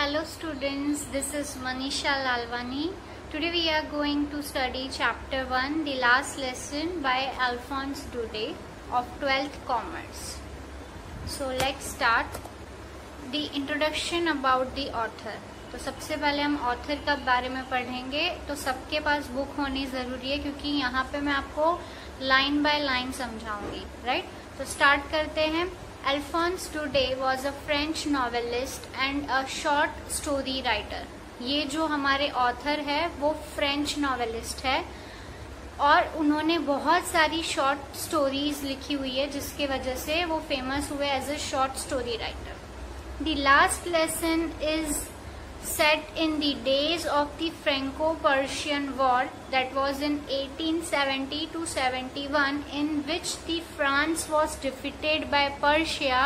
Hello students, this is Manisha Lalwani. Today we are going to study chapter 1, the last lesson by Alphonse Daudet of 12th Commerce. So let's start. The introduction about the author. तो सबसे पहले हम author के बारे में पढ़ेंगे. तो सबके पास बुक होनी ज़रूरी है क्योंकि यहाँ पे मैं आपको लाइन बाय लाइन समझाऊंगी, राइट? तो स्टार्ट करते हैं. Alphonse Daudet was a French novelist and a short story writer. ये जो हमारे ऑथर है वो फ्रेंच नॉवेलिस्ट है और उन्होंने बहुत सारी शॉर्ट स्टोरीज लिखी हुई है जिसके वजह से वो फेमस हुए as a short story writer. The last lesson is set in the days of the Franco-Persian War that was in 1870 to 71, in which the France was defeated by Persia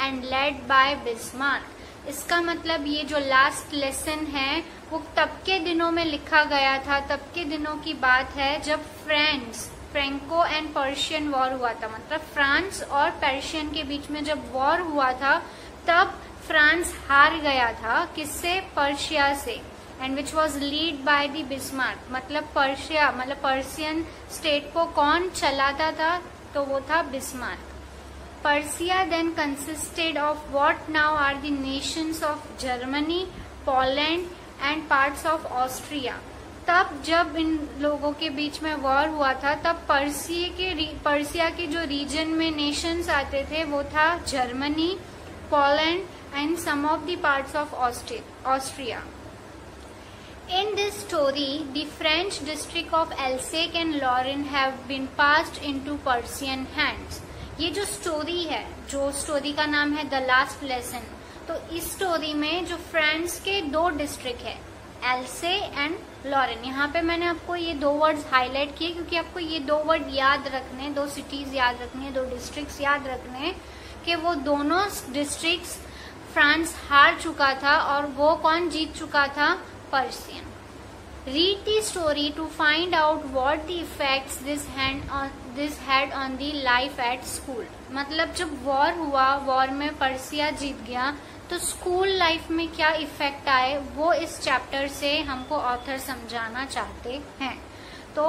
and led by Bismarck. इसका मतलब ये जो last lesson है वो तब के दिनों में लिखा गया था, तब के दिनों की बात है जब फ्रेंको एंड पर्शियन वॉर हुआ था. मतलब फ्रांस और पर्शियन के बीच में जब वॉर हुआ था तब फ्रांस हार गया था. किससे? पर्शिया से. And which was lead by the Bismarck. मतलब पर्शिया मतलब पर्शियन स्टेट को कौन चलाता था? तो वो था Bismarck. Persia then consisted of what now are the nations of Germany, Poland and parts of Austria. तब जब इन लोगों के बीच में वॉर हुआ था तब पर्सिया के जो रीजन में नेशंस आते थे वो था Germany, Poland and some of the parts of Austria. In this story, the French district of Alsace and Lorraine have been passed into Persian hands. ये जो स्टोरी है, जो स्टोरी का नाम है द लास्ट लेसन, तो इस स्टोरी में जो फ्रांस के दो डिस्ट्रिक्ट है, एल्से एंड लॉरेन. यहाँ पे मैंने आपको ये दो वर्ड्स हाईलाइट किए क्योंकि आपको ये दो वर्ड याद रखने, दो सिटीज याद रखने, दो डिस्ट्रिक्ट्स याद रखने कि वो दोनों डिस्ट्रिक्ट्स फ्रांस हार चुका था और वो कौन जीत चुका था? Persian. Read the story to find out what the effects this had on the life at school. मतलब जब वॉर हुआ, वॉर में पर्सिया जीत गया, तो स्कूल लाइफ में क्या इफेक्ट आए वो इस चैप्टर से हमको ऑथर समझाना चाहते हैं. तो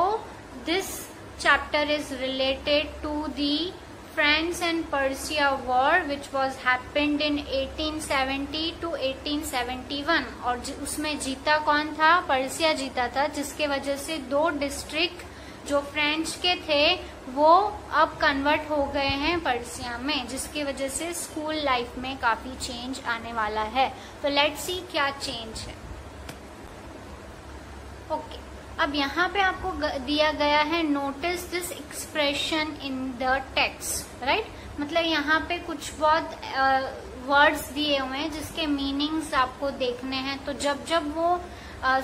this chapter is related to the France and Persia war which was happened in 1870 to 1871 और उसमें जीता कौन था? पर्सिया जीता था, जिसके वजह से दो डिस्ट्रिक्ट जो फ्रेंच के थे वो अब कन्वर्ट हो गए हैं पर्सिया में, जिसकी वजह से स्कूल लाइफ में काफी चेंज आने वाला है. तो लेट्स सी क्या चेंज है. ओके, अब यहाँ पे आपको दिया गया है notice this expression in the text, right? मतलब यहाँ पे कुछ बहुत वर्ड्स दिए हुए हैं जिसके मीनिंग्स आपको देखने हैं. तो जब जब वो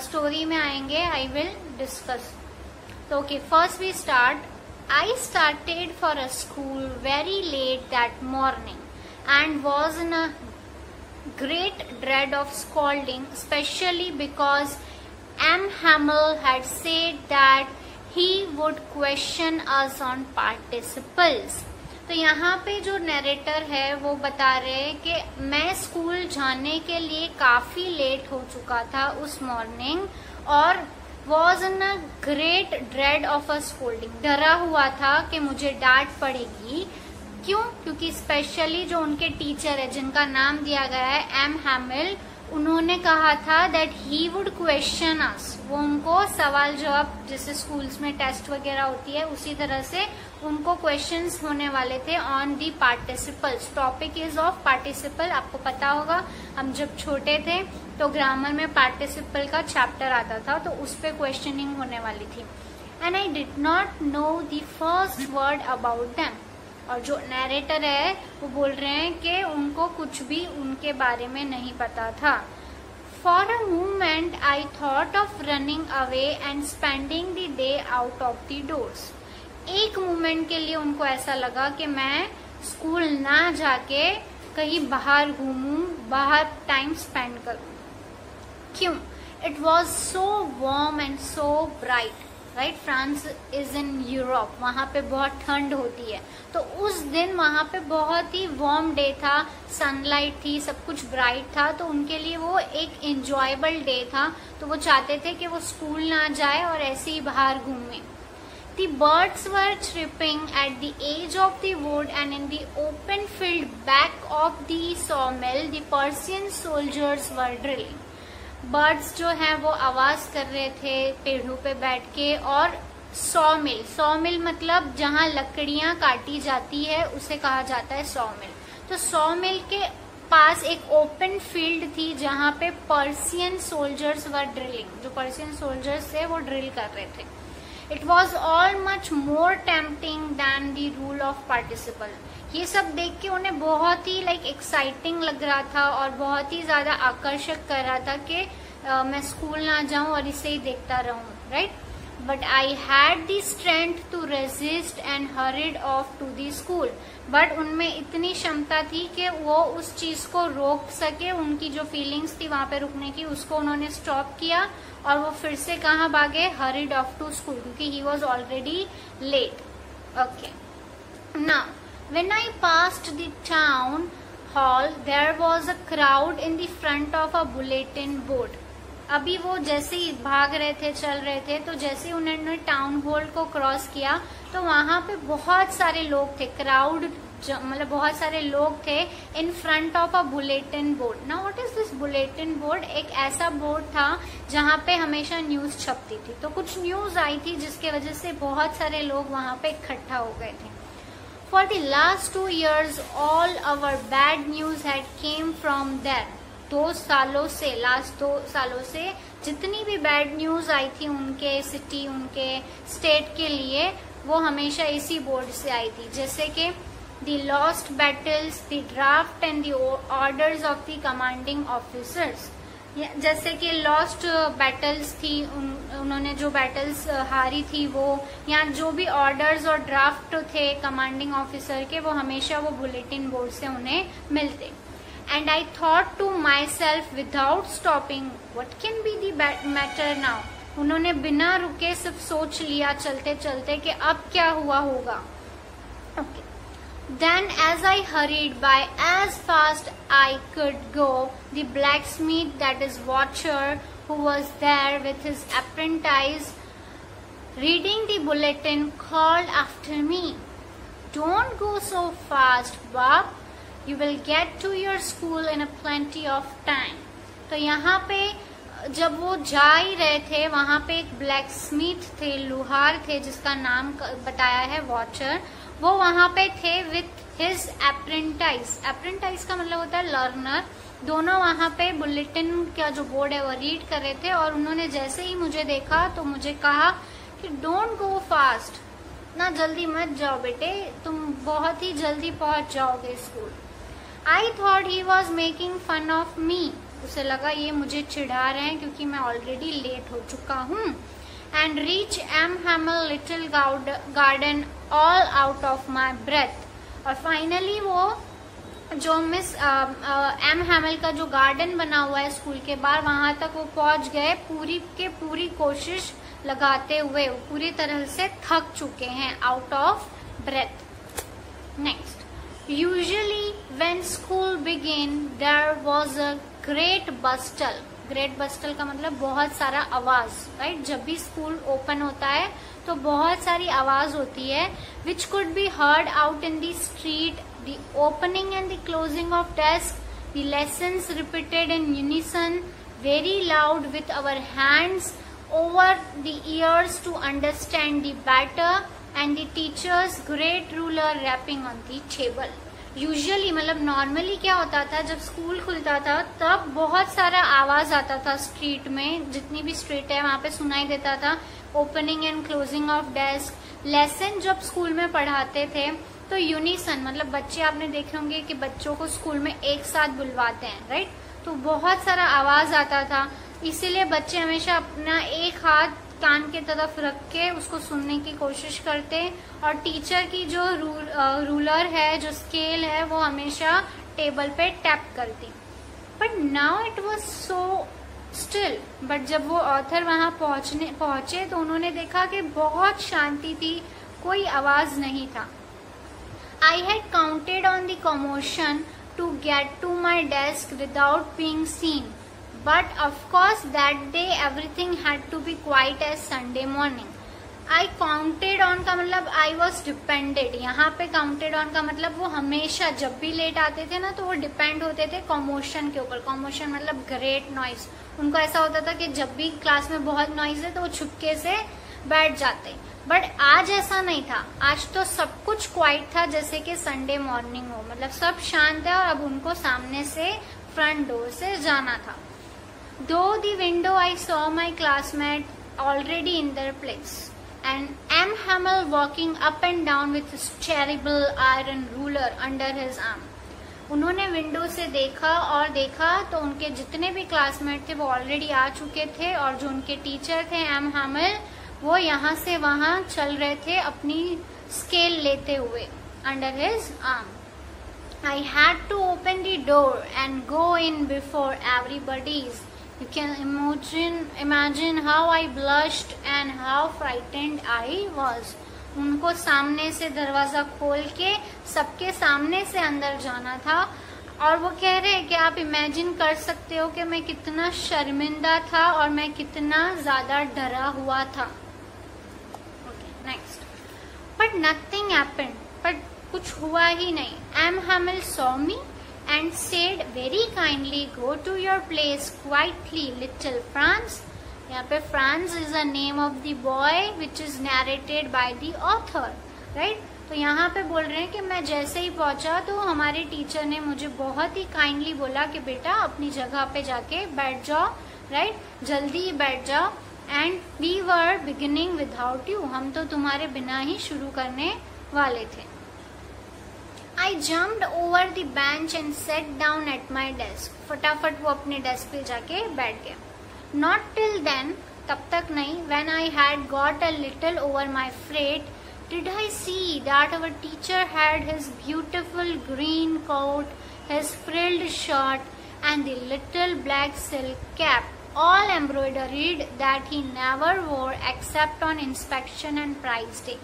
स्टोरी में आएंगे आई विल डिस्कस. तो okay, first we start. I started for a school very late that morning and was in a great dread of scolding, specially because M. Hamel had said that he would question us on participles. तो यहाँ पे जो narrator है वो बता रहे हैं कि मैं स्कूल जाने के लिए काफी लेट हो चुका था उस मॉर्निंग और was in a great dread of a scolding. डरा हुआ था कि मुझे डांट पड़ेगी. क्यों? क्योंकि स्पेशली जो उनके टीचर है जिनका नाम दिया गया है एम हैमिल, उन्होंने कहा था दैट ही वुड क्वेश्चन अस. वो उनको सवाल जवाब जैसे स्कूल्स में टेस्ट वगैरह होती है उसी तरह से उनको क्वेश्चंस होने वाले थे on the participles. Topic is of participle. आपको पता होगा हम जब छोटे थे तो ग्रामर में पार्टिसिपल का चैप्टर आता था तो उस पर क्वेश्चनिंग होने वाली थी. And I did not know the first word about them. और जो नरेटर है वो बोल रहे हैं कि उनको कुछ भी उनके बारे में नहीं पता था. For a moment I thought of running away and spending the day out of the doors. एक मोमेंट के लिए उनको ऐसा लगा कि मैं स्कूल ना जाके कहीं बाहर घूमूं, बाहर टाइम स्पेंड करूं. क्यों? It was so warm and so bright. Right. France is in Europe, वहां पे बहुत ठंड होती है। तो उस दिन वहां पे बहुत ही वार्म डे था, सनलाइट थी, सब कुछ ब्राइट था, तो उनके लिए वो एक एंजॉयबल डे था। तो वो चाहते थे कि वो स्कूल ना जाए और ऐसे ही बाहर घूमे। The birds were chirping at the edge of the wood, and in the open field back of the sawmill, the Persian soldiers were drilling. Birds जो हैं वो आवाज कर रहे थे पेड़ों पे बैठ के। और सॉमिल, सॉमिल मतलब जहाँ लकड़ियां काटी जाती है उसे कहा जाता है सॉमिल। तो सॉमिल के पास एक ओपन फील्ड थी जहाँ पे पर्सियन सोल्जर्स वर ड्रिलिंग, जो पर्सियन सोल्जर्स थे वो ड्रिल कर रहे थे। It was all much more tempting than the rule of participle. ये सब देख के उन्हें बहुत ही एक्साइटिंग लग रहा था और बहुत ही ज्यादा आकर्षक कर रहा था कि मैं स्कूल ना जाऊं और इसे ही देखता रहूं, right. But I had the strength to resist and hurried off to the school. बट उनमें इतनी क्षमता थी कि वो उस चीज को रोक सके, उनकी जो फीलिंग्स थी वहां पे रुकने की उसको उन्होंने स्टॉप किया और वो फिर से कहाँ भागे, हरिड ऑफ टू स्कूल, क्योंकि he was already late. Okay, now when I passed the town hall there was a crowd in the front of a bulletin board. अभी वो जैसे ही भाग रहे थे, चल रहे थे, तो जैसे उन्होंने टाउन हॉल को क्रॉस किया तो वहां पे बहुत सारे लोग थे, क्राउड मतलब बहुत सारे लोग थे in front of a bulletin board. ना what is this bulletin board? एक ऐसा बोर्ड था जहाँ पे हमेशा न्यूज छपती थी। तो कुछ न्यूज आई थी जिसके वजह से बहुत सारे लोग वहां पे इकट्ठा हो गए थे। For the last 2 years all our bad news had come from there. 2 सालों से, लास्ट 2 सालों से जितनी भी बैड न्यूज आई थी उनके सिटी, उनके स्टेट के लिए, वो हमेशा इसी बोर्ड से आई थी। जैसे कि the lost battles, the draft and the orders of the commanding officers। जैसे कि लॉस्ट बैटल्स थी, उन्होंने जो बैटल्स हारी थी वो, या जो भी ऑर्डर्स और ड्राफ्ट थे कमांडिंग ऑफिसर के, वो हमेशा वो बुलेटिन बोर्ड से उन्हें मिलते। And I thought to myself without stopping what can be the matter now. उन्होंने बिना रुके सिर्फ सोच लिया चलते चलते कि अब क्या हुआ होगा। Okay, Then as I hurried by as fast I could go, the blacksmith, that is Watcher, who was there with his apprentice reading the bulletin, called after me, "Don't go so fast, Bob. You will get to your school in a plenty of time." तो यहाँ पे जब वो जा ही रहे थे, वहां पे एक ब्लैकस्मिथ थे, लुहार थे, जिसका नाम बताया है वॉचर। वो वहां पे थे विथ हिज एप्रेंटाइज। एप्रेंटाइज का मतलब होता है लर्नर। दोनों वहां पे बुलेटिन का जो बोर्ड है वो रीड कर रहे थे, और उन्होंने जैसे ही मुझे देखा तो मुझे कहा कि डोंट गो फास्ट, ना जल्दी मत जाओ बेटे, तुम बहुत ही जल्दी पहुंच जाओगे school. I thought he was making fun of me. उसे लगा ये मुझे चिढ़ा रहे हैं क्योंकि मैं ऑलरेडी लेट हो चुका हूँ। And reach M Hamel little garden all out of my breath. और फाइनली वो जो मिस एम हैमल का जो गार्डन बना हुआ है स्कूल के बाहर, वहां तक वो पहुंच गए पूरी के पूरी कोशिश लगाते हुए। वो पूरी तरह से थक चुके हैं, out of breath. Next, usually when school begin there was a great bustle. Great bustle का मतलब बहुत सारा आवाज, राइट। जब भी स्कूल ओपन होता है तो बहुत सारी आवाज होती है, which could be heard out in the street, the opening and the closing of desk, the lessons repeated in unison very loud with our hands over the ears to understand the better, and the teacher's great ruler rapping on the table. Usually मतलब normally क्या होता था, जब school खुलता था तब बहुत सारा आवाज आता था स्ट्रीट में, जितनी भी स्ट्रीट है वहां पे सुनाई देता था। Opening and closing of desk. Lesson जब स्कूल में पढ़ाते थे तो यूनिसन मतलब बच्चे, आपने देखे होंगे कि बच्चों को स्कूल में एक साथ बुलवाते हैं, राइट। तो बहुत सारा आवाज आता था, इसीलिए बच्चे हमेशा अपना एक हाथ कान के तरफ रख के उसको सुनने की कोशिश करते, और टीचर की जो रूलर है, जो स्केल है, वो हमेशा टेबल पे टैप करती। But now it was so still but जब वो ऑथर वहां पहुंचे तो उन्होंने देखा कि बहुत शांति थी, कोई आवाज नहीं था. I had counted on the commotion to get to my desk without being seen, but of course that day everything had to be quiet as Sunday morning. I counted on का मतलब I was depended. यहाँ पे counted on का मतलब वो हमेशा जब भी लेट आते थे ना तो वो डिपेंड होते थे commotion के ऊपर. commotion मतलब great noise. उनको ऐसा होता था कि जब भी क्लास में बहुत नॉइज है तो वो छुपके से बैठ जाते. बट आज ऐसा नहीं था. आज तो सब कुछ क्वाइट था जैसे कि संडे मॉर्निंग हो. मतलब सब शांत है और अब उनको सामने से फ्रंट डोर से जाना था. Through the window I saw my classmate already in their place and M Hamel walking up and down with his terrible iron ruler under his arm. उन्होंने विंडो से देखा तो उनके जितने भी क्लासमेट थे वो ऑलरेडी आ चुके थे और जो उनके टीचर थे एम हैमल वो यहाँ से वहां चल रहे थे अपनी स्केल लेते हुए under his arm. I had to open the door and go in before everybody's. You can imagine how I blushed and how frightened I was. उनको सामने से दरवाजा खोल के सबके सामने से अंदर जाना था और वो कह रहे हैं कि आप इमेजिन कर सकते हो कि मैं कितना शर्मिंदा था और मैं कितना ज्यादा डरा हुआ था. Next. But nothing happened. But कुछ हुआ ही नहीं. M Hamel saw me and said very kindly go to your place quietly little France. यहाँ पे France is the name of the boy which is narrated by the author. Right. तो यहाँ पे बोल रहे हैं कि मैं जैसे ही पहुंचा तो हमारे टीचर ने मुझे बहुत ही काइंडली बोला कि बेटा अपनी जगह पे जाके बैठ जाओ. राइट. जल्दी बैठ जाओ. And we were beginning without you. हम तो तुम्हारे बिना ही शुरू करने वाले थे. I jumped over the bench and set down at my desk. फटाफट वो अपने डेस्क पे जाके बैठ गया. Not till then. तब तक नहीं. When I had got a little over my fright did I see that our teacher had his beautiful green coat, his frilled shirt and the little black silk cap all embroidered that he never wore except on inspection and prize day.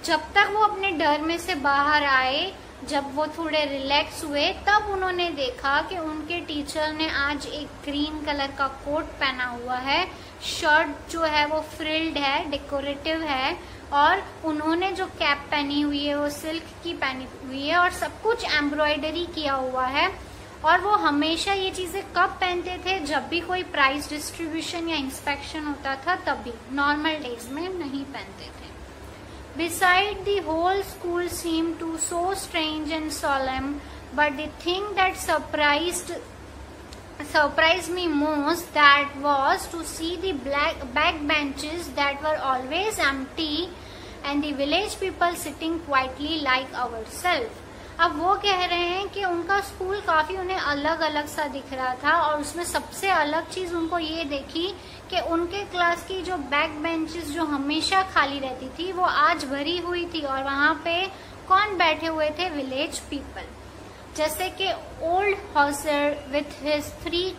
जब तक वो अपने डर में से बाहर आए, जब वो थोड़े रिलैक्स हुए, तब उन्होंने देखा कि उनके टीचर ने आज एक ग्रीन कलर का कोट पहना हुआ है. शर्ट जो है वो फ्रिल्ड है, डेकोरेटिव है और उन्होंने जो कैप पहनी हुई है वो सिल्क की पहनी हुई है और सब कुछ एम्ब्रॉयडरी किया हुआ है. और वो हमेशा ये चीजें कब पहनते थे? जब भी कोई प्राइज डिस्ट्रीब्यूशन या इंस्पेक्शन होता था तभी. नॉर्मल डेज में नहीं पहनते थे. Beside the whole school seemed to so strange and solemn, but the thing that surprised me most that was to see the back benches that were always empty and the village people sitting quietly like ourselves. अब वो कह रहे हैं कि उनका school काफी उन्हें अलग अलग सा दिख रहा था और उसमें सबसे अलग चीज उनको ये देखी कि उनके क्लास की जो बैक बेंचेस जो हमेशा खाली रहती थी वो आज भरी हुई थी. और वहां पे कौन बैठे हुए थे? Village people. जैसे कि old Hauser with his 3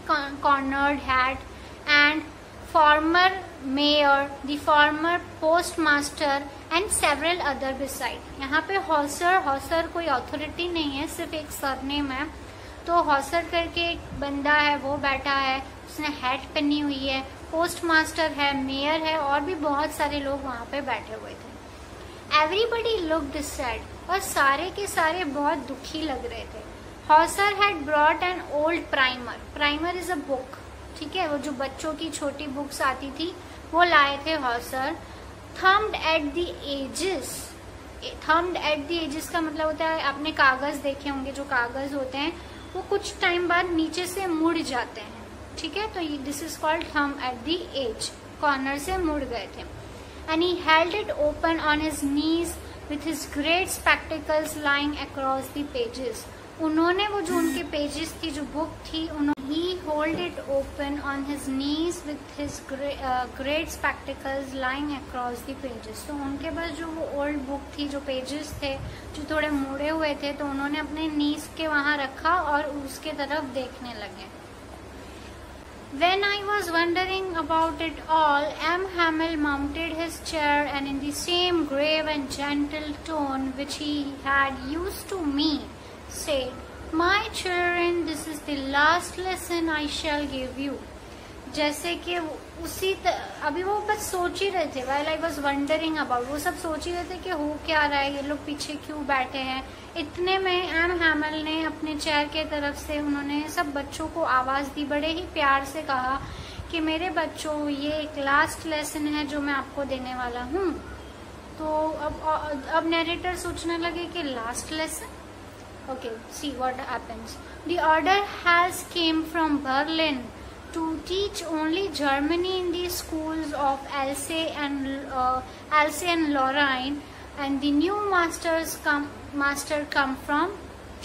cornered hat and farmer mayor, the former post master and several other beside. यहाँ पे हॉसर कोई अथॉरिटी नहीं है, सिर्फ एक सरनेम है. तो हॉसर करके एक बंदा है वो बैठा है, उसने हैट पहनी हुई है. पोस्ट मास्टर है, मेयर है और भी बहुत सारे लोग वहां पे बैठे हुए थे. एवरीबडी लुक्ड सैड और सारे के सारे बहुत दुखी लग रहे थे. Hauser had brought an old primer. Primer is a book. ठीक है, वो जो बच्चों की छोटी बुक्स आती थी वो लाए थे Hauser. Thumbed at the edges. Thumbed at the edges का मतलब होता है, आपने कागज देखे होंगे, जो कागज होते हैं वो कुछ टाइम बाद नीचे से मुड़ जाते हैं. ठीक है, तो दिस इज कॉल्ड थम एट द एज. कॉर्नर से मुड़ गए थे. And he held it open on his knees with his great spectacles lying across the pages. उन्होंने वो जो उनके पेजेस थी, जो बुक थी, he held it open on his knees with his great spectacles lying across the pages. तो उनके पास जो वो ओल्ड बुक थी, जो पेजेस थे जो थोड़े मुड़े हुए थे, तो उन्होंने अपने नीज के वहां रखा और उसके तरफ देखने लगे. When I was wondering about it all, M. Hamel mounted his chair and in the same grave and gentle tone which he had used to me, said, "My children, this is the last lesson I shall give you." जैसे कि अभी वो बस सोच ही रहे थे, while I was wondering about, वो सब सोच ही रहे थे कि हो क्या रहा है, ये लोग पीछे क्यों बैठे हैं। इतने में एम हैमल ने अपने चेयर के तरफ से उन्होंने सब बच्चों को आवाज दी, बड़े ही प्यार से कहा कि मेरे बच्चों, ये एक लास्ट लेसन है जो मैं आपको देने वाला हूँ। तो अब नरेटर सोचने लगे कि last lesson, okay, see what happens. The order has came from Berlin to teach only Germany in the schools of Alsace and Lorraine, and the new master come from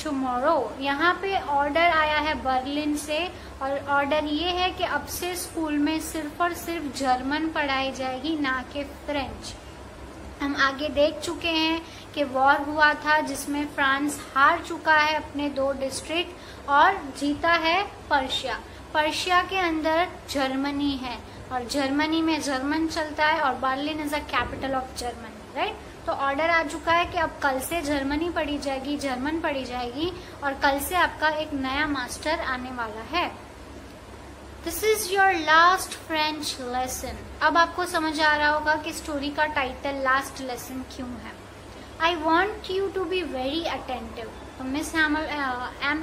tomorrow. यहाँ पे order आया है Berlin से, और order ये है कि अब से स्कूल में सिर्फ और सिर्फ जर्मन पढ़ाई जाएगी, ना कि फ्रेंच। हम आगे देख चुके हैं कि वॉर हुआ था जिसमें फ्रांस हार चुका है अपने 2 डिस्ट्रिक्ट और जीता है पर्शिया। पर्शिया के अंदर जर्मनी है और जर्मनी में जर्मन चलता है और Berlin is a capital of Germany, right. तो ऑर्डर आ चुका है कि अब कल से जर्मनी पढ़ी जाएगी, जर्मन पढ़ी जाएगी, और कल से आपका एक नया मास्टर आने वाला है। This is your last French lesson. अब आपको समझ आ रहा होगा कि स्टोरी का टाइटल लास्ट लेसन क्यों है। I want you to be very attentive. तो मिस एम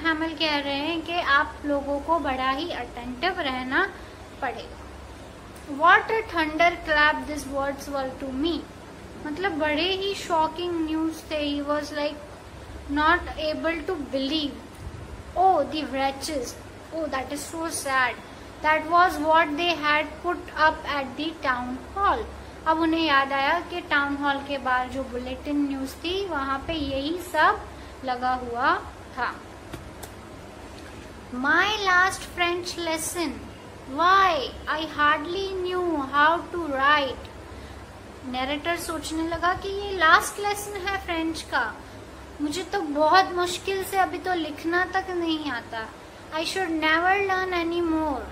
हैमल कह रहे हैं कि आप लोगों को बड़ा ही अटेंटिव रहना पड़ेगा। What a thunder clap this words were to me. मतलब बड़े ही शॉकिंग न्यूज थे। He was like not able to believe. Oh the wretches, oh that is so sad. That was what they had put up at the town hall. अब उन्हें याद आया कि town hall के बाहर जो बुलेटिन न्यूज थी वहां पे यही सब लगा हुआ था। My last French lesson. Why? I hardly knew how to write. Narrator सोचने लगा कि ये लास्ट लेसन है फ्रेंच का, मुझे तो बहुत मुश्किल से अभी तो लिखना तक नहीं आता। I should never learn any more.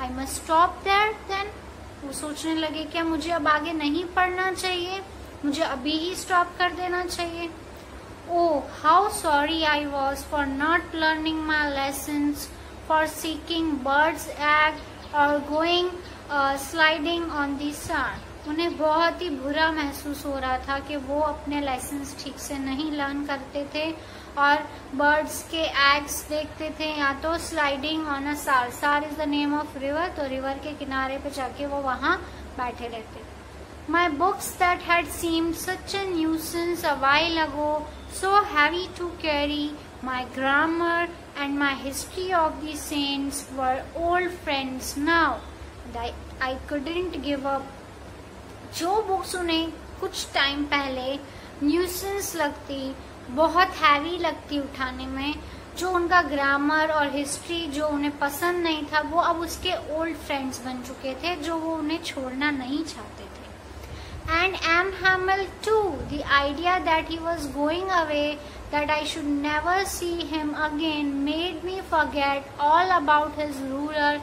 I must stop there then. वो सोचने लगे क्या मुझे अब आगे नहीं पढ़ना चाहिए, मुझे अभी ही स्टॉप कर देना चाहिए। Oh, how sorry I was for not learning my lessons, for seeking bird's egg or going sliding on the sand. उन्हें बहुत ही बुरा महसूस हो रहा था कि वो अपने लेसन्स ठीक से नहीं लर्न करते थे और बर्ड्स के एग्स देखते थे, या तो स्लाइडिंग ऑन अ सार। सार is the name of river, तो रिवर के किनारे पे जाके वो वहां बैठे रहते थे। My books that had seemed such a nuisance a while ago, so heavy to carry, my grammar and my history of the saints were old friends now, and I couldn't give up. जो books उन्हें कुछ time पहले nuisance लगती, बहुत heavy लगती उठाने में, जो उनका ग्रामर और हिस्ट्री जो उन्हें पसंद नहीं था, वो अब उसके ओल्ड फ्रेंड्स बन चुके थे जो वो उन्हें छोड़ना नहीं चाहते थे। And M. Hamel too, the idea that he was going away, that I should never see him again, made me forget all about his ruler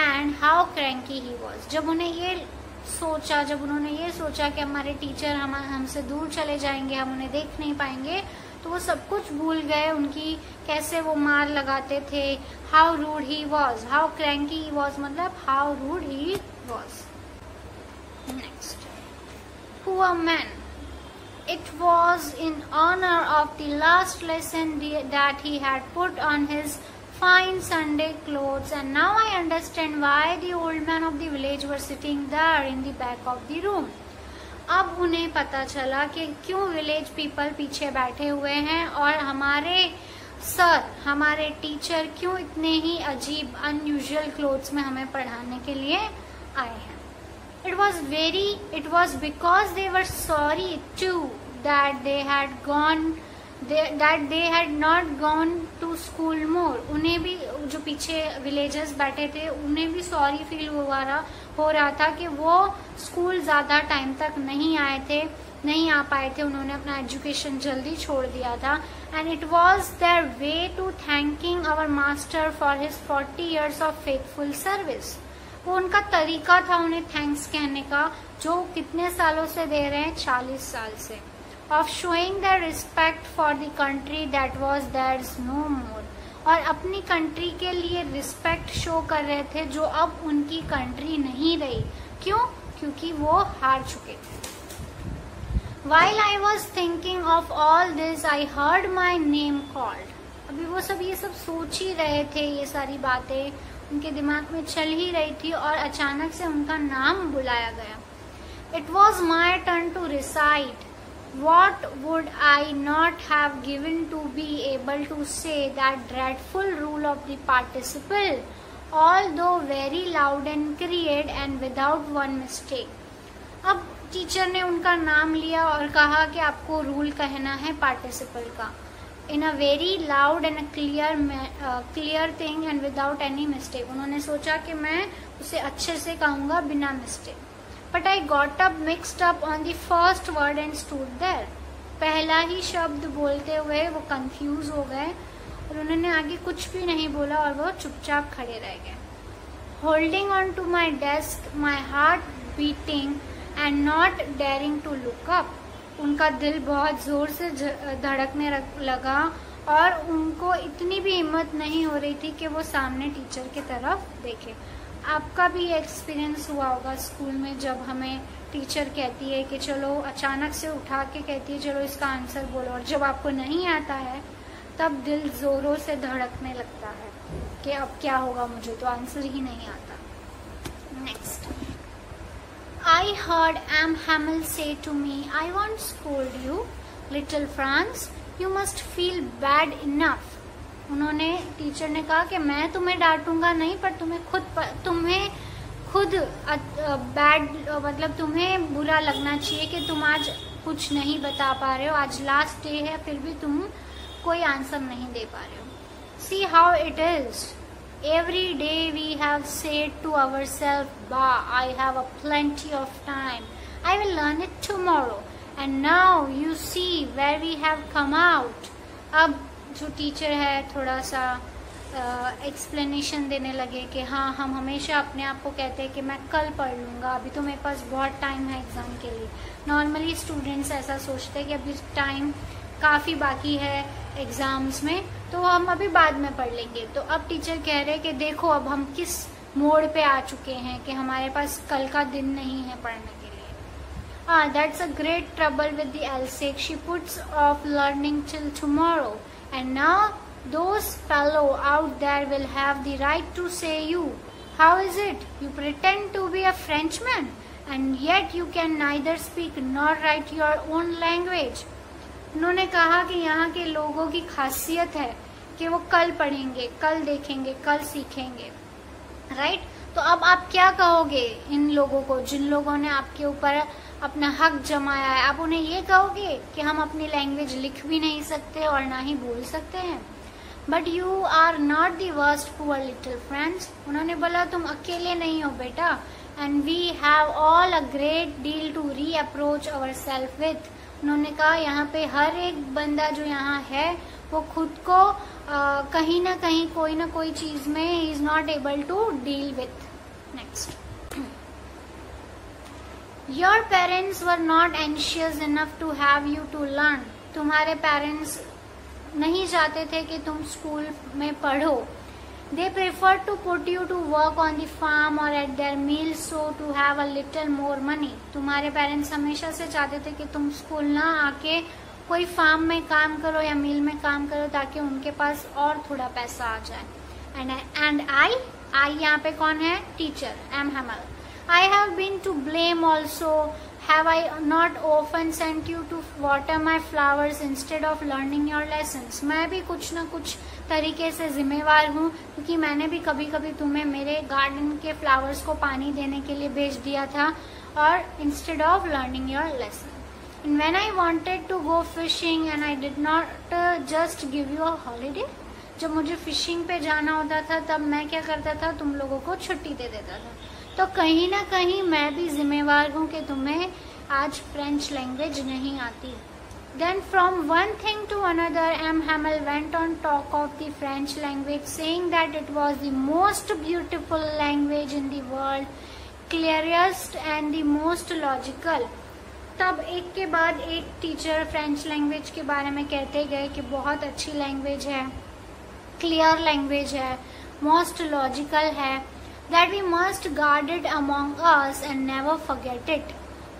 and how cranky he was. जब उन्होंने ये सोचा कि हमारे टीचर हमसे दूर चले जाएंगे, हम उन्हें देख नहीं पाएंगे, तो वो सब कुछ भूल गए, उनकी कैसे वो मार लगाते थे। How rude he was, how cranky he was, मतलब how rude he was. Next. Poor man. It was in honor of the last lesson that he had put on his fine Sunday clothes, and now I understand why the old man of the village were sitting there in the back of the room. अब उन्हें पता चला कि क्यों village people पीछे बैठे हुए हैं और हमारे सर, हमारे टीचर क्यों इतने ही अजीब अनयूजुअल क्लोथ्स में हमें पढ़ाने के लिए आए हैं। It was because they were sorry too that they had gone that they had not gone to school more. उन्हें भी, जो पीछे विलेजर्स बैठे थे, उन्हें भी सॉरी फील हो रहा था कि वो स्कूल ज्यादा टाइम तक नहीं आ पाए थे, उन्होंने अपना एजुकेशन जल्दी छोड़ दिया था. And it was their way to thanking our master for his 40 years of faithful service. वो उनका तरीका था उन्हें थैंक्स कहने का, जो कितने सालों से दे रहे हैं, 40 साल से. Of showing the respect for the country that was theirs no more. और अपनी कंट्री के लिए रिस्पेक्ट शो कर रहे थे जो अब उनकी कंट्री नहीं रही. क्यों? क्योंकि वो हार चुके थे. While I was thinking of all this, I heard my name called. अभी वो सब ये सब सोच ही रहे थे, ये सारी बातें उनके दिमाग में चल ही रही थी और अचानक से उनका नाम बुलाया गया. It was my turn to recite. What would I not have given to be able to say that dreadful rule of the participle, although very loud and clear and without one mistake. अब teacher ने उनका नाम लिया और कहा कि आपको rule कहना है पार्टिसिपल का, in a very loud and clear thing and without any mistake. उन्होंने सोचा कि मैं उसे अच्छे से कहूंगा बिना mistake. But I got up mixed up on the first word and stood there. पहला ही शब्द बोलते हुए वो कंफ्यूज हो गए और उन्होंने आगे कुछ भी नहीं बोला और वो चुपचाप खड़े रह गए. Holding on to my desk, my heart beating and not daring to look up. उनका दिल बहुत जोर से धड़कने लगा और उनको इतनी भी हिम्मत नहीं हो रही थी कि वो सामने टीचर की तरफ देखे. आपका भी एक्सपीरियंस हुआ होगा स्कूल में, जब हमें टीचर कहती है कि चलो, अचानक से उठा के कहती है चलो इसका आंसर बोलो, और जब आपको नहीं आता है तब दिल जोरों से धड़कने लगता है कि अब क्या होगा, मुझे तो आंसर ही नहीं आता. Next. I heard M. Hamel say to me, I won't scold you, little Franz. You must feel bad enough. उन्होंने, टीचर ने कहा कि मैं तुम्हें डांटूंगा नहीं, पर तुम्हें खुद बैड, मतलब तुम्हें बुरा लगना चाहिए कि तुम आज कुछ नहीं बता पा रहे हो. आज लास्ट डे है, फिर भी तुम कोई आंसर नहीं दे पा रहे हो. See how it is. Every day we have said to ourselves, bah, I have a plenty of time. I will learn it tomorrow. And now you see where we have come out. अब जो teacher है थोड़ा सा explanation देने लगे कि हाँ, हम हमेशा अपने आप को कहते हैं कि मैं कल पढ़ लूँगा, अभी तो मेरे पास बहुत टाइम है एग्ज़ाम के लिए. नॉर्मली स्टूडेंट्स ऐसा सोचते हैं कि अभी टाइम काफ़ी बाकी है एग्ज़ाम्स में, तो हम अभी बाद में पढ़ लेंगे. तो अब टीचर कह रहे हैं कि देखो अब हम किस मोड़ पे आ चुके हैं कि हमारे पास कल का दिन नहीं है पढ़ने के लिए. That's a great trouble with the Alsace. She puts off learning till tomorrow and now those fellow out there will have the right to say you, how is it you pretend to be a Frenchman and yet you can neither speak nor write your own language. उन्होंने कहा कि यहाँ के लोगों की खासियत है कि वो कल पढ़ेंगे, कल देखेंगे, कल सीखेंगे, राइट. तो अब आप क्या कहोगे इन लोगों को जिन लोगों ने आपके ऊपर अपना हक जमाया है? आप उन्हें ये कहोगे कि हम अपनी लैंग्वेज लिख भी नहीं सकते और ना ही बोल सकते हैं. But you are not the worst poor little friends. उन्होंने बोला तुम अकेले नहीं हो बेटा, and we have all a great deal to reproach ourself with. उन्होंने कहा यहाँ पे हर एक बंदा जो यहाँ है वो खुद को कहीं ना कहीं कोई ना कोई चीज में he is not able to deal with. Next. Your parents were not anxious enough to have you to learn. तुम्हारे पेरेंट्स नहीं चाहते थे कि तुम स्कूल में पढ़ो. They prefer to put you to work on the farm or at their meals so to have a little more money. तुम्हारे parents हमेशा से चाहते थे कि तुम स्कूल ना आके कोई फार्म में काम करो या मिल में काम करो ताकि उनके पास और थोड़ा पैसा आ जाए. And I यहाँ पे कौन है? Teacher M. Hamel. I have been to blame also. Have I not often sent you to water my flowers instead of learning your lessons? मैं भी कुछ ना कुछ तरीके से जिम्मेवार हूँ क्योंकि मैंने भी कभी कभी तुम्हें मेरे गार्डन के फ्लावर्स को पानी देने के लिए भेज दिया था और instead of learning your lesson. And when I wanted to go fishing and I did not just give you a holiday, जब मुझे फिशिंग पे जाना होता था तब मैं क्या करता था, तुम लोगों को छुट्टी दे देता था। तो कहीं ना कहीं मैं भी जिम्मेवार हूँ कि तुम्हें आज फ्रेंच लैंग्वेज नहीं आती। Then from one thing to another, M. Hamel went on talk of the French language, saying that it was the most beautiful language in the world, clearest and the most logical. तब एक के बाद एक teacher French language के बारे में कहते गए कि बहुत अच्छी लैंग्वेज है, क्लियर लैंग्वेज है, मोस्ट लॉजिकल है, that we must guard it among us and never forget it.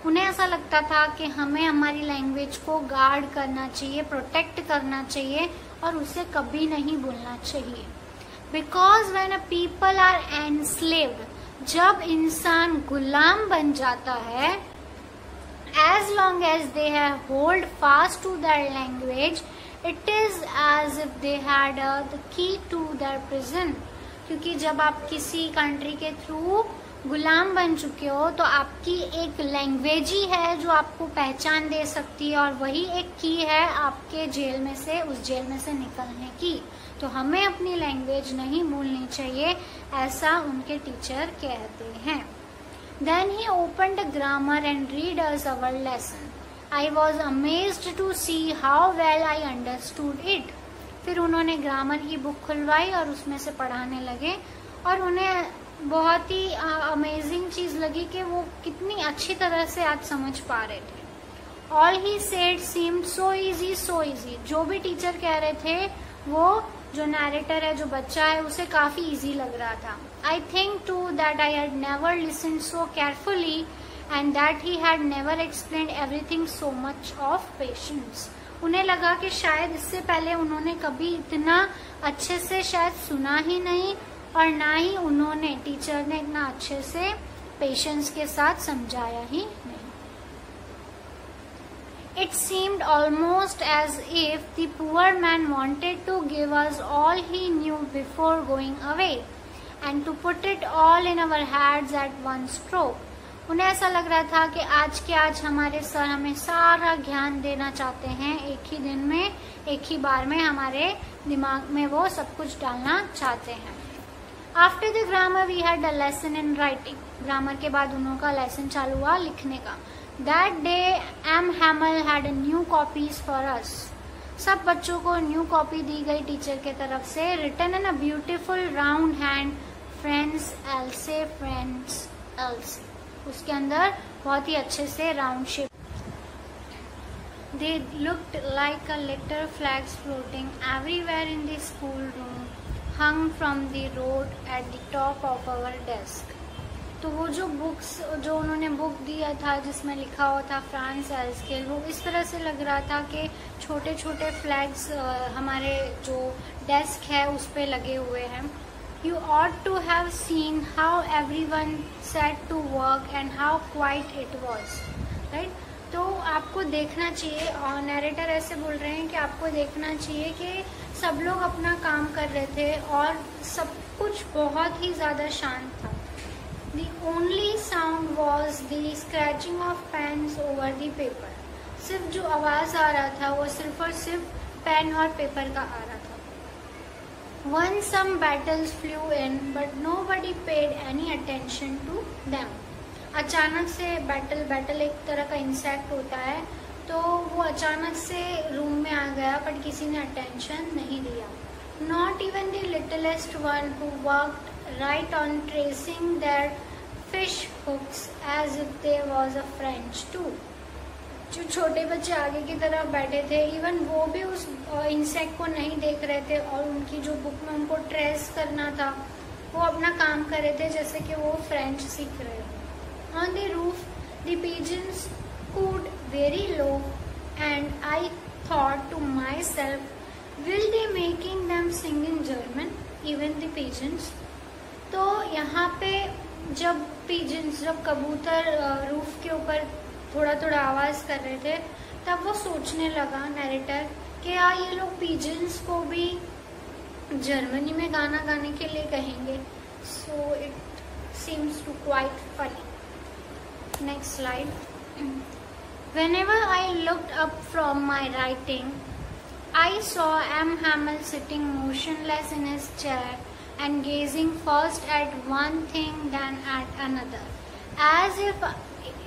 उन्हें ऐसा लगता था कि हमें हमारी लैंग्वेज को गार्ड करना चाहिए, प्रोटेक्ट करना चाहिए और उसे कभी नहीं भूलना चाहिए। Because when a people are enslaved, जब इंसान गुलाम बन जाता है, as long as they have hold fast to their language, it is as if they had the key to their prison. क्योंकि जब आप किसी कंट्री के थ्रू गुलाम बन चुके हो तो आपकी एक लैंग्वेज ही है जो आपको पहचान दे सकती है और वही एक की है आपके जेल में से, उस जेल में से निकलने की। तो हमें अपनी लैंग्वेज नहीं भूलनी चाहिए, ऐसा उनके टीचर कहते हैं। Then he opened a grammar and read us our lesson. I was amazed to see how well I understood it. फिर उन्होंने ग्रामर की बुक खुलवाई और उसमें से पढ़ाने लगे और उन्हें बहुत ही अमेजिंग चीज लगी कि वो कितनी अच्छी तरह से आज समझ पा रहे थे। All he said seemed so easy, so easy. जो भी टीचर कह रहे थे वो जो नैरेटर है, जो बच्चा है, उसे काफी इजी लग रहा था। I think too that I had never listened so carefully and that he had never explained everything so much of patience. उन्हें लगा कि शायद इससे पहले उन्होंने कभी इतना अच्छे से शायद सुना ही नहीं और ना ही उन्होंने, टीचर ने इतना अच्छे से पेशेंस के साथ समझाया ही नहीं। It seemed almost as if the poor man wanted to give us all he knew before going away and to put it all in our heads at one stroke. उन्हें ऐसा लग रहा था कि आज के आज हमारे सर हमें सारा ज्ञान देना चाहते हैं, एक ही दिन में, एक ही बार में हमारे दिमाग में वो सब कुछ डालना चाहते हैं। After the grammar we had a lesson in writing. Grammar के बाद उन लोगों का लेसन चालू हुआ लिखने का। That day M. Hamel had a new copies for us. सब बच्चों को न्यू कॉपी दी गई टीचर के तरफ से, written in a beautiful round hand, friends Elsie, friends Elsie. उसके अंदर बहुत ही अच्छे से round shape. They looked like a little flags floating everywhere in the school room, hung from the road at the top of our desk. तो वो जो books, जो उन्होंने बुक दिया था जिसमें लिखा हुआ था फ्रांस एल्स्केल, वो इस तरह से लग रहा था कि छोटे छोटे फ्लैग्स हमारे जो डेस्क है उस पे लगे हुए हैं। You ought to have seen how everyone sat to work and how quiet it was, right? तो आपको देखना चाहिए, और नैरेटर ऐसे बोल रहे हैं कि आपको देखना चाहिए कि सब लोग अपना काम कर रहे थे और सब कुछ बहुत ही ज़्यादा शांत था। The only sound was the scratching of pens over the paper. सिर्फ जो आवाज़ आ रहा था वो सिर्फ और सिर्फ पेन और पेपर का आ रहा था। Once some battles flew in, but nobody paid any attention to them. अचानक से बैटल एक तरह का इंसेक्ट होता है, तो वो अचानक से रूम में आ गया पर किसी ने अटेंशन नहीं दिया। Not even the littlest one who worked right on tracing their fish hooks as if there was a French too. जो छोटे बच्चे आगे की तरफ बैठे थे, इवन वो भी उस इंसेक्ट को नहीं देख रहे थे और उनकी जो बुक में उनको ट्रेस करना था वो अपना काम कर रहे थे जैसे कि वो फ्रेंच सीख रहे थे। On the roof, the pigeons cooed very low, and I thought to myself, will they making them sing in German, even the pigeons? तो यहाँ पे जब कबूतर रूफ के ऊपर थोड़ा थोड़ा आवाज कर रहे थे, तब वो सोचने लगा नैरेटर कि यार ये लोग पिजन्स को भी जर्मनी में गाना गाने के लिए कहेंगे। So it seems to quite funny. Next slide. Whenever I looked up from my writing, I saw M. Hamel sitting motionless in his chair and gazing first at one thing then at another, as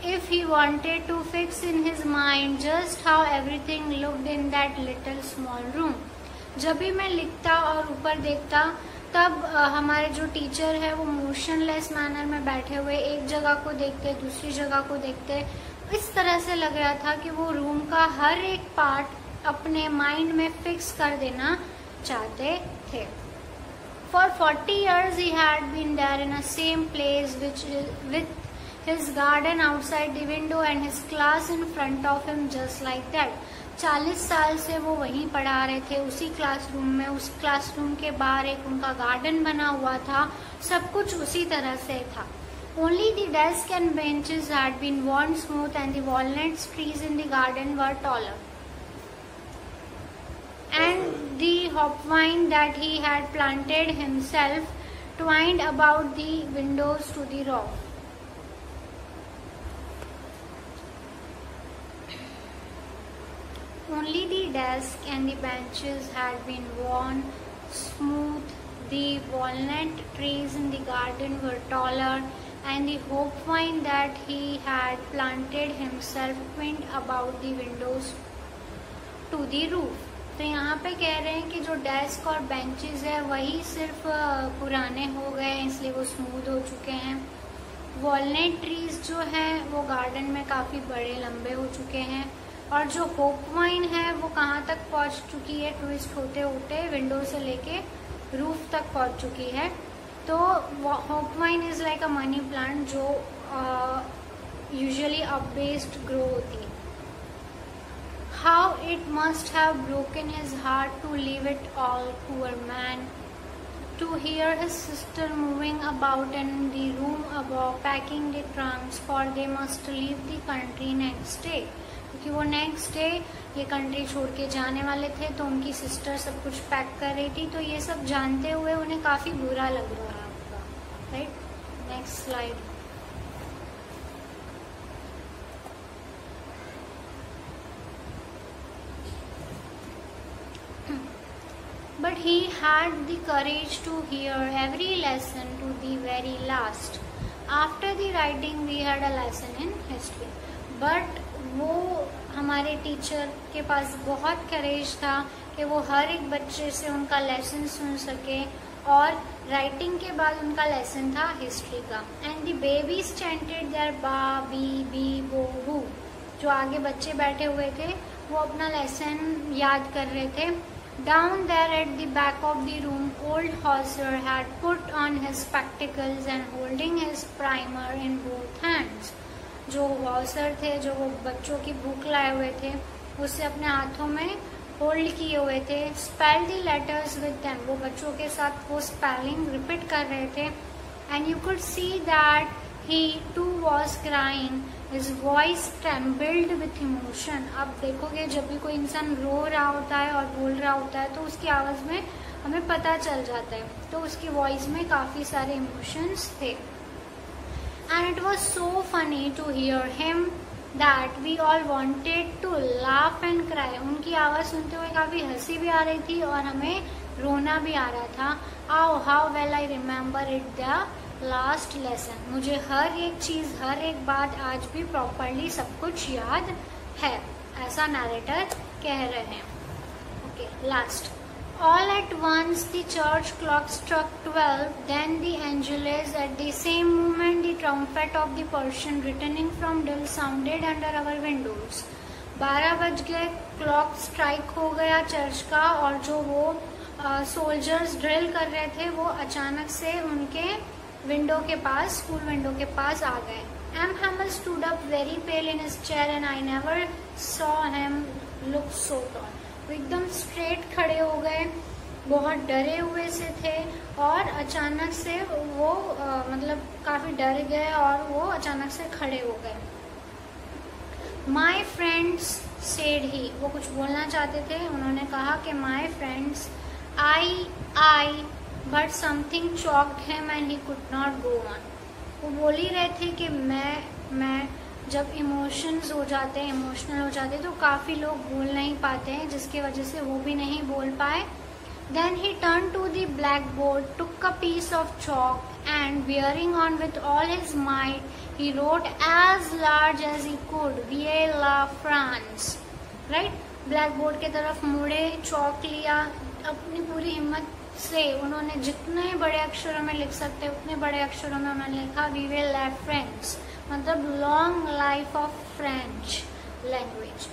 if he wanted to fix in his mind just how everything looked in that little small room. जब भी मैं लिखता और ऊपर देखता तब हमारे जो टीचर है वो मोशनलेस मैनर में बैठे हुए एक जगह को देखते दूसरी जगह को देखते, इस तरह से लग रहा था कि वो रूम का हर एक पार्ट अपने माइंड में फिक्स कर देना चाहते थे. For 40 years he had been there in the same place with his garden outside the window and his class in front of him just like that. 40 साल से वो वहीं पढ़ा रहे थे, उसी क्लासरूम में. उस क्लासरूम के बाहर एक उनका गार्डन बना हुआ था, सब कुछ उसी तरह से था. Only the desk and benches had been worn smooth and the walnut trees in the garden were taller. And the hopvine that he had planted himself twined about the windows to the roof. Only the desk and the benches had been worn smooth, the walnut trees in the garden were taller, and the hopvine that he had planted himself twined about the windows to the roof. तो यहाँ पे कह रहे हैं कि जो desk और benches है वही सिर्फ पुराने हो गए इसलिए वो स्मूथ हो चुके हैं. वॉलनट ट्रीज जो हैं वो गार्डन में काफ़ी बड़े लंबे हो चुके हैं, और जो होपवाइन है वो कहाँ तक पहुँच चुकी है, ट्विस्ट होते होते विंडो से लेके रूफ तक पहुँच चुकी है. तो hop vine is like a money plant जो यूजुअली अप बेस्ड ग्रो होती है. How it must have broken his heart to leave it all, poor man. To hear his sister moving about in the room above, packing the trunks, for they must leave the country next day. क्योंकि वो next day ये country छोड़ के जाने वाले थे, तो उनकी सिस्टर सब कुछ पैक कर रही थी. तो ये सब जानते हुए उन्हें काफ़ी बुरा लग रहा होगा. Right, next slide. But he had the courage to hear every lesson to the very last. After the writing we had a lesson in history. But वो हमारे टीचर के पास बहुत करेज था कि वो हर एक बच्चे से उनका लेसन सुन सके, और राइटिंग के बाद उनका लेसन था हिस्ट्री का. And the babies chanted their ba be bi bo bu. जो आगे बच्चे बैठे हुए थे वो अपना लेसन याद कर रहे थे. Down there at the back of the room, old Hauser had put on his spectacles and holding his primer in both hands. जो हॉसर थे, जो वो बच्चों की बुक लाए हुए थे, उससे अपने हाथों में होल्ड किए हुए थे. Spell the letters with them. वो बच्चों के साथ वो स्पेलिंग रिपीट कर रहे थे. And you could see that he too was crying. His voice trembled with emotion. अब देखोगे जब भी कोई इंसान रो रहा होता है और बोल रहा होता है तो उसकी आवाज में हमें पता चल जाता है. तो उसकी वॉइस में काफी सारे इमोशंस थे. And it was so funny to hear him that we all wanted to laugh and cry. उनकी आवाज सुनते हुए काफी हंसी भी आ रही थी और हमें रोना भी आ रहा था. Oh, how well I remember it, the last lesson. मुझे हर एक चीज, हर एक बात आज भी प्रॉपरली सब कुछ याद है, ऐसा नरेटर कह रहे हैं. Okay, last. All at once the church clock struck 12, then the Angelus. At the same moment the trumpet of the Persian returning from drill sounded under our windows. 12 बज गए, क्लॉक स्ट्राइक हो गया church का, और जो वो soldiers drill कर रहे थे वो अचानक से उनके विंडो के पास, स्कूल विंडो के पास आ गए. M. Hamel stood up very pale in his chair and I never saw him look so tall. वो एकदम स्ट्रेट खड़े हो गए, बहुत डरे हुए से थे, और अचानक से वो मतलब काफी डर गए और वो अचानक से खड़े हो गए. My friends said he. वो कुछ बोलना चाहते थे, उन्होंने कहा कि my friends, I but something choked him and he could not go on. वो बोल ही रहे थे कि मैं जब इमोशंस हो जाते हैं, इमोशनल हो जाते हैं, तो काफ़ी लोग बोल नहीं पाते हैं, जिसके वजह से वो भी नहीं बोल पाए. Then he turned to the blackboard, took a piece of chalk, and bearing on with all his might, he wrote as large as he could, "Vive la France." Right? Blackboard के तरफ मुड़े, चौक लिया, अपनी पूरी हिम्मत से उन्होंने जितने बड़े अक्षरों में लिख सकते उतने बड़े अक्षरों में उन्होंने लिखा, "Vive la France," मतलब long life of French language.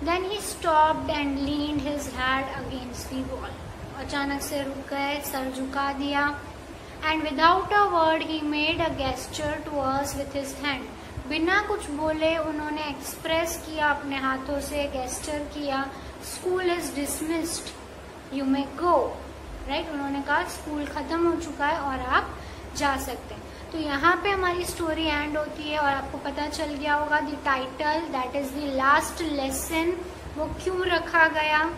Then he stopped and leaned his head against the wall. अचानक से रुक गए, सर झुका दिया. And without a word he made a gesture to us with his hand. बिना कुछ बोले उन्होंने एक्सप्रेस किया, अपने हाथों से गेस्चर किया, "school is dismissed, you may go." Right, उन्होंने कहा स्कूल खत्म हो चुका है और आप जा सकते हैं. तो यहाँ पे हमारी स्टोरी एंड होती है और आपको पता चल गया होगा the title, that is the last lesson. वो क्यों रखा गया?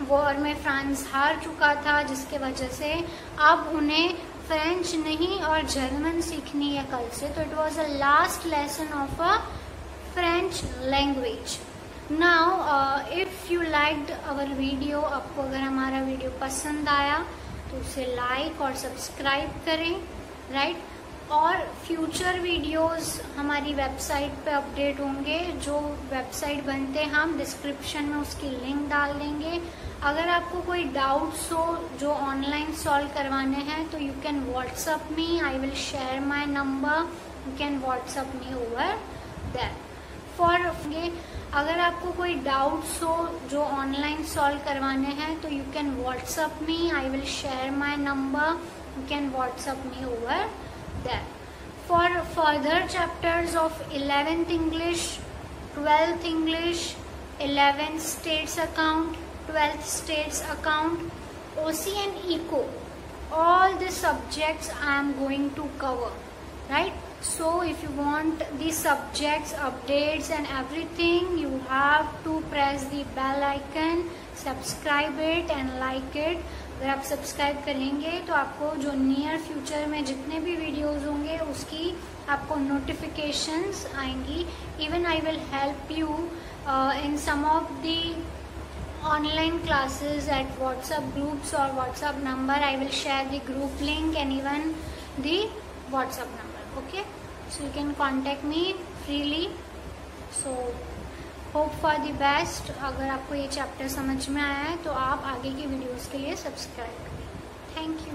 वॉर में फ्रांस हार चुका था, जिसके वजह से अब उन्हें फ्रेंच नहीं और जर्मन सीखनी है कल से. तो it was a last lesson of a French language. Now if you liked our video, आपको अगर हमारा वीडियो पसंद आया तो उसे लाइक और सब्सक्राइब करें. राइट, और फ्यूचर वीडियोस हमारी वेबसाइट पे अपडेट होंगे. जो वेबसाइट बनते हैं हम डिस्क्रिप्शन में उसकी लिंक डाल देंगे. अगर आपको कोई डाउट्स हो जो ऑनलाइन सॉल्व करवाने हैं तो you can WhatsApp me, I will share my number, you can WhatsApp me over that. अगर आपको कोई डाउट्स हो जो ऑनलाइन सॉल्व करवाने हैं तो you can WhatsApp me, I will share my number, you can WhatsApp me over that. For further chapters of 11th English, 12th English, 11th States Account, 12th States Account, OC and ECO, all the subjects I am going to cover. Right? So if you want the subjects, updates and everything, you have to press the bell icon, subscribe it and like it. अगर आप subscribe करेंगे तो आपको जो near future में जितने भी videos होंगे उसकी आपको नोटिफिकेशंस आएंगी. Even I will help you in some of the online classes at WhatsApp groups और WhatsApp number. I will share the group link and even the WhatsApp number. Okay, so you can contact me freely. So hope for the best. अगर आपको ये chapter समझ में आया है तो आप आगे की वीडियोस के लिए सब्सक्राइब करें. Thank you.